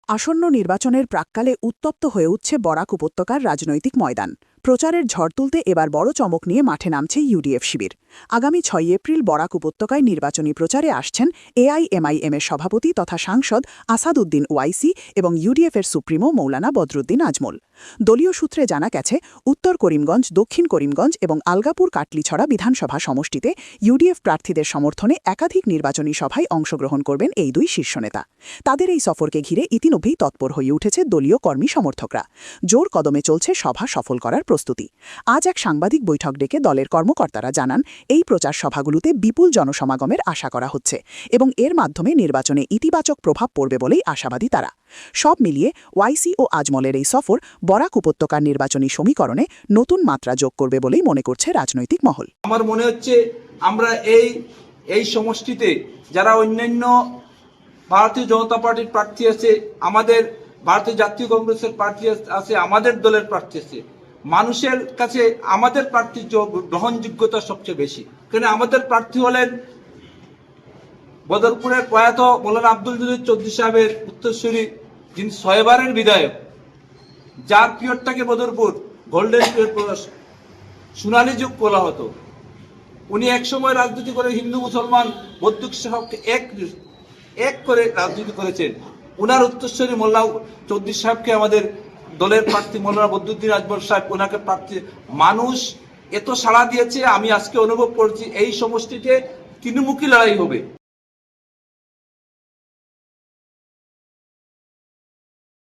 আসন্ন নির্বাচনের প্রাক্কালে উত্তপ্ত হয়ে উঠছে বরাক উপত্যকার রাজনৈতিক ময়দান। প্রচারের ঝড় তুলতে এবার বড় চমক নিয়ে মাঠে নামছে ইউডিএফ শিবির। আগামী ৬ এপ্রিল বরাক উপত্যকায় নির্বাচনী প্রচারে আসছেন এআইএমআইএমের সভাপতি তথা সাংসদ আসাদ উদ্দিন ওয়াইসি এবং ইউডিএফের সুপ্রিমো মৌলানা বদরুদ্দিন আজমল। দলীয় সূত্রে জানা গেছে, উত্তর করিমগঞ্জ, দক্ষিণ করিমগঞ্জ এবং আলগাপুর কাটলিছড়া বিধানসভা সমষ্টিতে ইউডিএফ প্রার্থীদের সমর্থনে একাধিক নির্বাচনী সভায় অংশগ্রহণ করবেন এই দুই শীর্ষ নেতা। তাদের এই সফরকে ঘিরে ইতিমধ্যেই তৎপর হয়ে উঠেছে দলীয় কর্মী সমর্থকরা। জোর কদমে চলছে সভা সফল করার প্রস্তুতি। আজ এক সাংবাদিক বৈঠক ডেকে দলের কর্মকর্তারা জানান, এই প্রচার সভাগুলোতে বিপুল জনসমাগমের আশা করা হচ্ছে এবং এর মাধ্যমে নির্বাচনে ইতিবাচক প্রভাব পড়বে বলেই আশাবাদী তারা। সব মিলিয়ে ওয়াইসি ও আজমলের এই সফর বরাক উপত্যকার নির্বাচনী সমীকরণে নতুন মাত্রা যোগ করবে বলেই মনে করছে রাজনৈতিক মহল। আমার মনে হচ্ছে আমরা এই সমষ্টিতে যারা অন্যান্য ভারতীয় জনতা পার্টির প্রার্থী আছে, আমাদের ভারতীয় জাতীয় কংগ্রেসের প্রার্থী আছে, আমাদের দলের প্রার্থী আছে, মানুষের কাছে আমাদের প্রার্থীর গ্রহণযোগ্যতা সবচেয়ে বেশি। কারণ আমাদের প্রার্থী হলেন বদরপুরের প্রয়াত মৌলানা আব্দুল জলিল চৌধুরী সাহেবের উত্তরসূরি, যিনি ৬ বারের বিধায়ক, যার পিরিয়ডটাকে বদরপুর গোল্ডেন পিরিয়ড, সোনালী যুগ বলা হতো। উনি একসময় রাজনীতি করে হিন্দু মুসলমান বৌদ্ধ সবকে এক করে রাজনীতি করেছেন। উনার উত্তরসূরি মোল্লা চৌধুরী সাহেবকে আমাদের দলের প্রার্থী মৌলানা বদরুদ্দিন আজমল সাহেব, ওনাকে প্রার্থী মানুষ এত সাড়া দিয়েছে। আমি আজকে অনুভব করছি এই সমষ্টিতে তৃণমুখী লড়াই হবে।